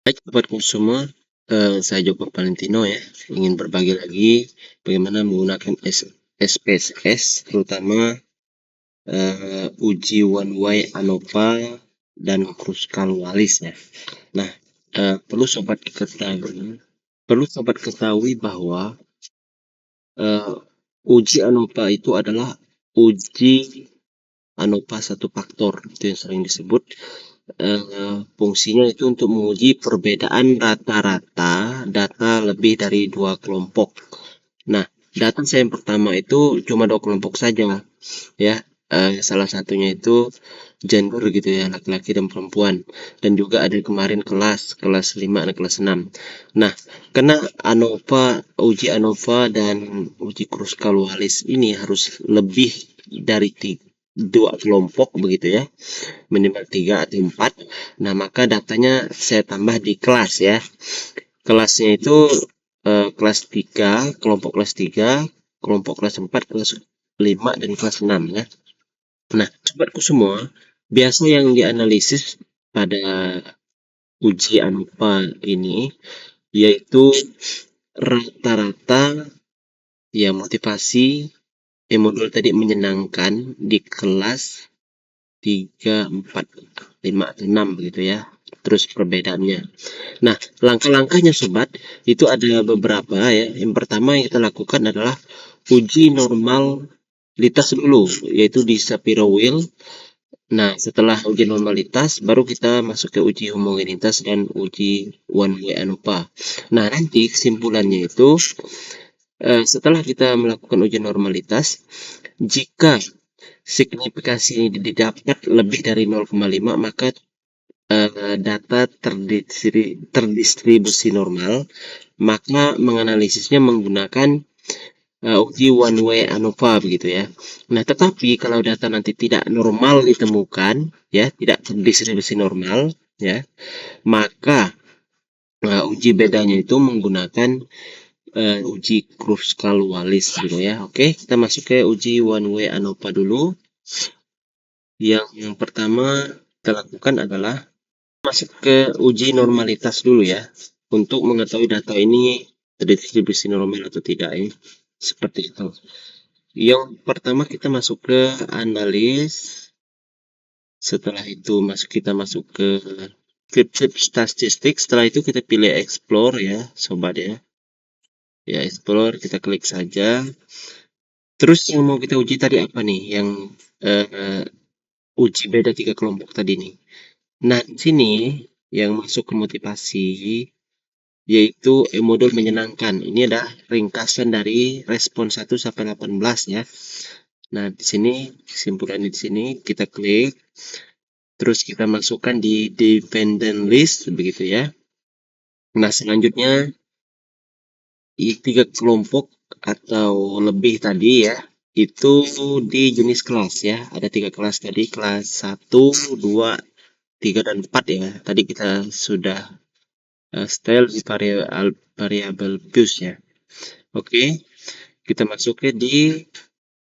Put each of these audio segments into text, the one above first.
Baik, sobatku semua, saya Joko Valentino ya, ingin berbagi lagi bagaimana menggunakan SPSS, terutama uji one way ANOVA dan Kruskal-Wallis ya. Nah, perlu sobat ketahui bahwa eh, uji ANOVA itu adalah uji ANOVA satu faktor, itu yang sering disebut. Fungsinya itu untuk menguji perbedaan rata-rata data lebih dari dua kelompok. Nah, data saya yang pertama itu cuma dua kelompok saja, ya. Salah satunya itu gender gitu ya, laki-laki dan perempuan. Dan juga ada kemarin kelas 5 dan kelas 6. Nah, karena uji ANOVA dan uji Kruskal-Wallis ini harus lebih dari dua kelompok begitu ya, minimal 3 atau 4. Nah, maka datanya saya tambah di kelas ya. Kelasnya itu kelas 3, kelompok kelas 3, kelompok kelas 4, kelas 5 dan kelas 6 ya. Nah, sobatku semua, biasa yang dianalisis pada uji ANOVA ini yaitu rata-rata ya motivasi modul tadi menyenangkan di kelas 3, 4, 5, atau 6 begitu ya. Terus perbedaannya. Nah, langkah-langkahnya sobat, itu ada beberapa ya. Yang pertama yang kita lakukan adalah uji normalitas dulu, yaitu di Shapiro Wheel. Nah, setelah uji normalitas, baru kita masuk ke uji homogenitas dan uji one way ANOVA. Nah, nanti kesimpulannya itu, setelah kita melakukan uji normalitas, jika signifikasi ini didapat lebih dari 0,5, maka data terdistribusi normal, maka menganalisisnya menggunakan uji one way ANOVA begitu ya. Nah, tetapi kalau data nanti tidak normal ditemukan, ya, tidak terdistribusi normal, ya, maka uji bedanya itu menggunakan uji Kruskal-Wallis gitu ya. Oke, kita masuk ke uji one way ANOVA dulu. Yang pertama kita lakukan adalah masuk ke uji normalitas dulu ya, untuk mengetahui data ini terdistribusi normal atau tidak ya. Seperti itu. Yang pertama kita masuk ke analis. Setelah itu kita masuk ke descriptive statistik. Setelah itu kita pilih explore ya, sobat ya. Ya, explore, kita klik saja. Terus yang mau kita uji tadi apa nih? Yang uji beda 3 kelompok tadi nih. Nah, di sini yang masuk ke motivasi yaitu modul menyenangkan. Ini ada ringkasan dari respon 1 sampai 18 ya. Nah, di sini kesimpulannya di sini kita klik, terus kita masukkan di dependent list begitu ya. Nah, selanjutnya 3 kelompok atau lebih tadi ya, itu di jenis kelas ya. Ada 3 kelas tadi, kelas 1, 2, 3 dan 4 ya. Tadi kita sudah style di variabel views ya. Oke, kita masuk ke di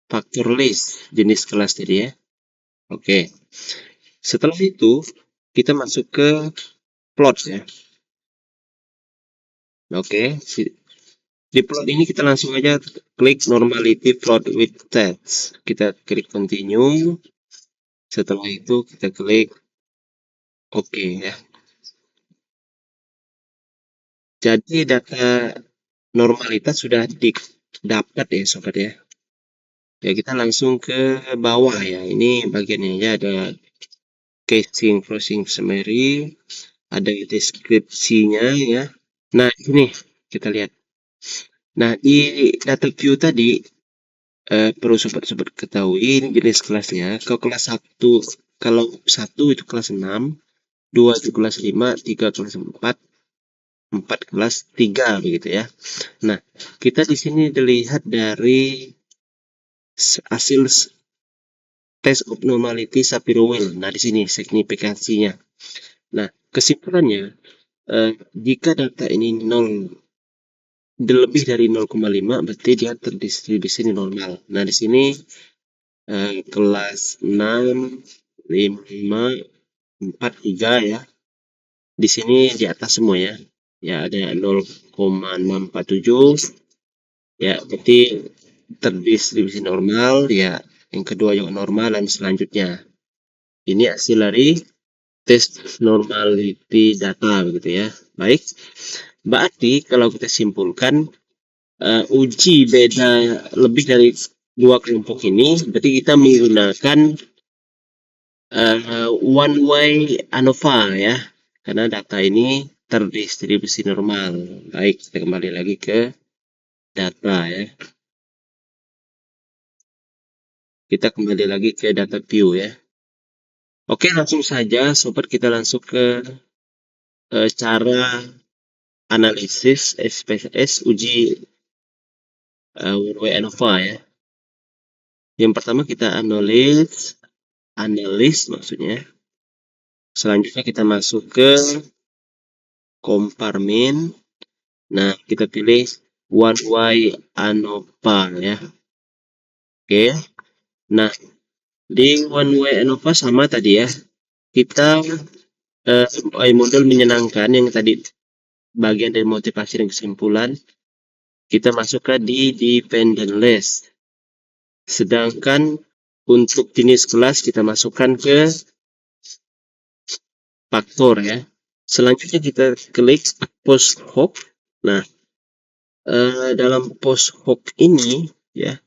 faktor list jenis kelas tadi ya. Oke, setelah itu kita masuk ke plot ya. Oke, di plot ini kita langsung aja klik normality plot with text. Kita klik continue. Setelah itu kita klik oke ya. Jadi data normalitas sudah didapat ya sobat ya. Ya, kita langsung ke bawah ya. Ini bagiannya ya, ada casing closing summary, ada deskripsinya ya. Nah, ini kita lihat. Nah, di data view tadi perlu sobat-sobat ketahui ini jenis kelasnya. Kalau kelas 1, kalau 1 itu kelas 6, 2 itu kelas 5, 3 kelas 4, 4 kelas 3 begitu ya. Nah, kita di sini dilihat dari hasil test of normality Shapiro Wheel. Nah, di sini signifikansinya. Nah, kesimpulannya jika data ini 0 lebih dari 0,5 berarti dia terdistribusi normal. Nah, di sini kelas 6, 5, 4, 3 ya. di sini di atas semua ya. Ya ada 0,647 ya, berarti terdistribusi normal ya. Yang kedua juga normal dan selanjutnya. Ini hasil dari tes normality data begitu ya. Baik. Berarti kalau kita simpulkan uji beda lebih dari dua kelompok ini, berarti kita menggunakan one way ANOVA ya, karena data ini terdistribusi normal. Baik, kita kembali lagi ke data ya. Kita kembali lagi ke data view ya. Oke, langsung saja sobat, kita langsung ke cara analisis SPSS uji one way ANOVA ya. Yang pertama kita analis maksudnya. Selanjutnya kita masuk ke komparmen. Nah, kita pilih one way ANOVA ya. Oke. Nah, di one way ANOVA sama tadi ya. Kita model menyenangkan yang tadi bagian dari motivasi dan kesimpulan. Kita masukkan di dependent list. Sedangkan untuk jenis kelas kita masukkan ke faktor ya. Selanjutnya kita klik post hoc. Nah, dalam post hoc ini ya,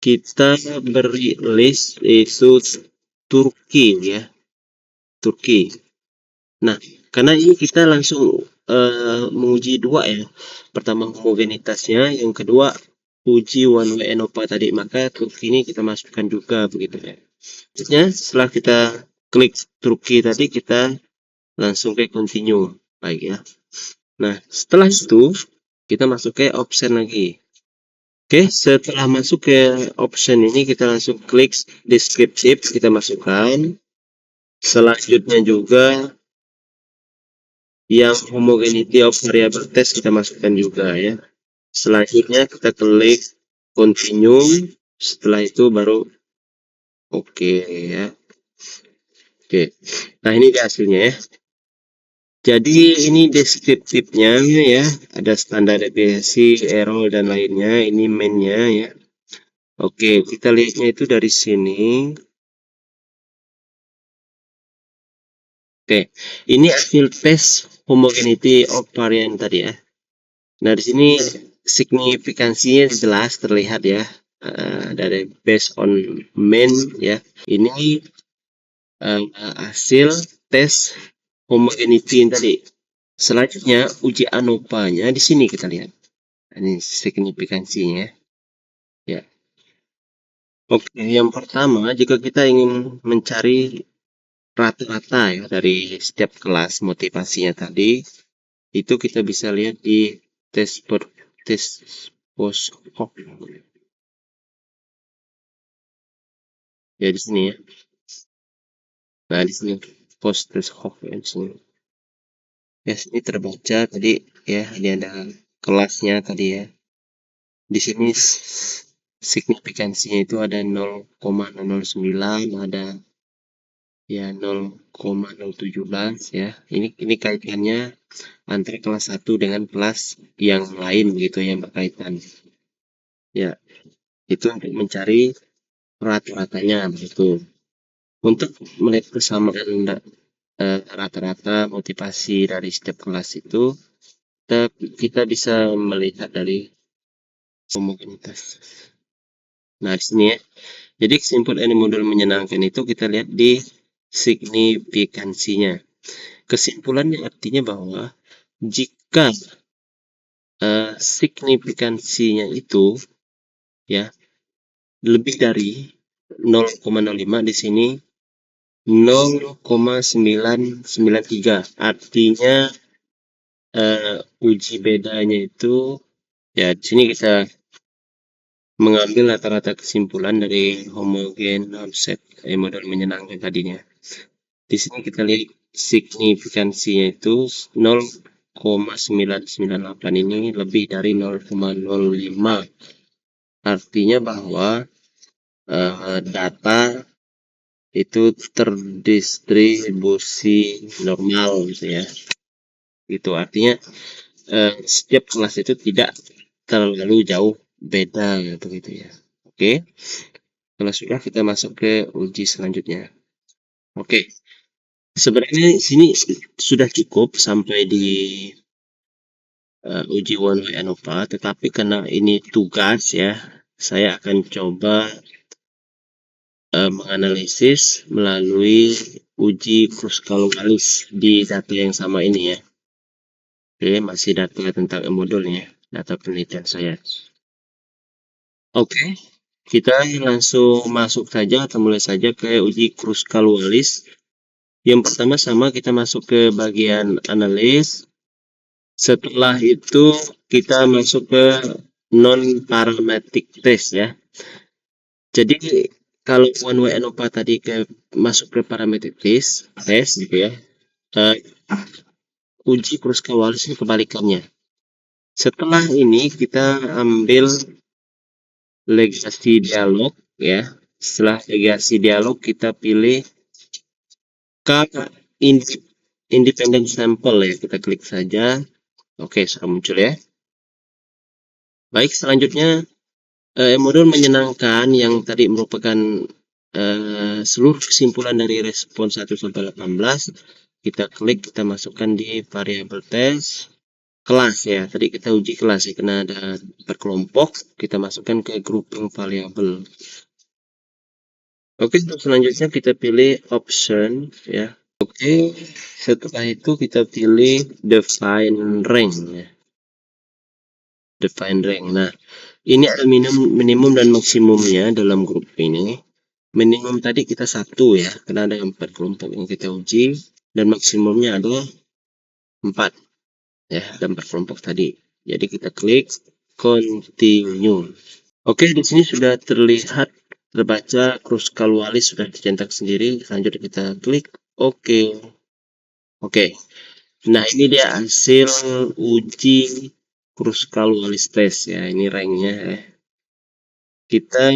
kita beri list yaitu Turki ya, Turki. Nah, karena ini kita langsung menguji dua ya. Pertama homogenitasnya, yang kedua uji one way ANOVA tadi, maka Turki ini kita masukkan juga begitu ya. Selanjutnya setelah kita klik Turki tadi, kita langsung ke continue. Baik ya. Nah, setelah itu kita masuk ke option lagi. Oke, setelah masuk ke option ini kita langsung klik descriptive, kita masukkan. Selanjutnya juga yang homogeneity of variable test kita masukkan juga ya. Selanjutnya kita klik continue. Setelah itu baru oke ya. Oke. Nah, ini hasilnya ya. Jadi ini deskriptifnya ya, ada standar deviasi, error dan lainnya. Ini mainnya ya. Oke, kita lihatnya itu dari sini. Oke, ini hasil tes homogeneity of variant tadi ya. Nah, di sini signifikansinya jelas terlihat ya, dari based on main ya. Ini hasil tes homogeneity tadi. Selanjutnya uji ANOVA-nya di sini kita lihat. Ini signifikansinya ya. Oke, yang pertama jika kita ingin mencari rata-rata ya dari setiap kelas motivasinya tadi, itu kita bisa lihat di tes post hoc ya, di sini ya. Nah, di sini post hoc ya, di sini ya, sini terbaca tadi ya, ini ada kelasnya tadi ya. Di sini signifikansinya itu ada 0,009, ada ya 0,017 ya. Ini kaitannya antara kelas 1 dengan kelas yang lain begitu yang berkaitan. Ya, itu untuk mencari rata-ratanya begitu. Untuk melihat kesamaan rata-rata motivasi dari setiap kelas itu, kita bisa melihat dari homogenitas. Nah, di sini ya. Jadi kesimpulan ini model menyenangkan itu kita lihat di signifikansinya. Kesimpulannya artinya bahwa jika signifikansinya itu ya lebih dari 0,05, di sini 0,993, artinya uji bedanya itu ya, di sini kita mengambil rata-rata kesimpulan dari homogen offset model menyenangkan tadinya. Di sini kita lihat signifikansinya itu 0,998, ini lebih dari 0,05. Artinya bahwa data itu terdistribusi normal gitu ya. Itu artinya setiap kelas itu tidak terlalu jauh beda begitu ya. Oke. Kalau sudah kita masuk ke uji selanjutnya. Oke. Sebenarnya sini sudah cukup sampai di uji one way ANOVA, tetapi karena ini tugas ya, saya akan coba menganalisis melalui uji Kruskal-Wallis di data yang sama ini ya. Oke, masih data tentang modulnya, data penelitian saya. Oke, kita langsung masuk saja atau mulai saja ke uji Kruskal-Wallis. Yang pertama sama kita masuk ke bagian analis. Setelah itu kita masuk ke non-parametric test ya. Jadi kalau one way ANOVA tadi masuk ke parametric test gitu ya. Uji Kruskal-Wallis ini kebalikannya. Setelah ini kita ambil legasi dialog ya. Setelah legasi dialog kita pilih ke independent sample ya. Kita klik saja. Oke, sudah muncul ya. Baik, selanjutnya modul menyenangkan yang tadi merupakan seluruh kesimpulan dari respon 1 sampai 18. Kita klik, kita masukkan di variabel test kelas ya. Tadi kita uji kelas ya, karena ada berkelompok, kita masukkan ke grouping variabel. Oke, untuk selanjutnya kita pilih option ya. Oke, setelah itu kita pilih define range ya. Define range. Nah, ini ada minimum dan maksimumnya dalam grup ini. Minimum tadi kita 1 ya, karena ada 4 kelompok yang kita uji, dan maksimumnya adalah 4 ya, ada 4 kelompok tadi. Jadi kita klik continue. Oke, di sini sudah terlihat terbaca Kruskal-Wallis sudah dicetak sendiri. Selanjutnya kita klik oke. Oke. Nah, ini dia hasil uji Kruskal-Wallis test ya. Ini ranknya ya. Kita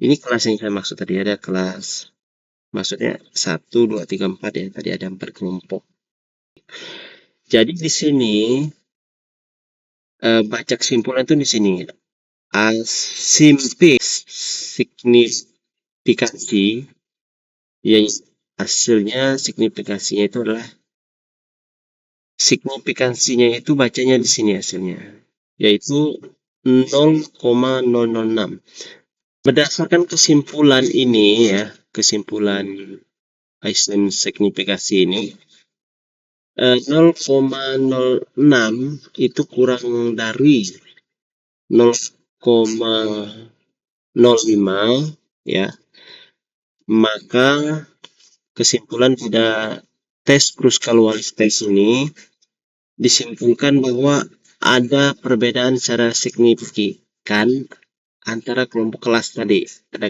ini kelas yang saya maksud tadi, ada kelas, maksudnya 1, 2, 3, 4 ya. Tadi ada 4 kelompok. Jadi di sini baca kesimpulan itu di sini. Signifikasi yang hasilnya signifikasinya itu adalah signifikansinya itu bacanya di sini hasilnya, yaitu 0,006. Berdasarkan kesimpulan ini ya, kesimpulan Einstein signifikasi ini 0,06 itu kurang dari 0,05 ya, maka kesimpulan pada tes Kruskal-Wallis test ini disimpulkan bahwa ada perbedaan secara signifikan antara kelompok kelas tadi. Ada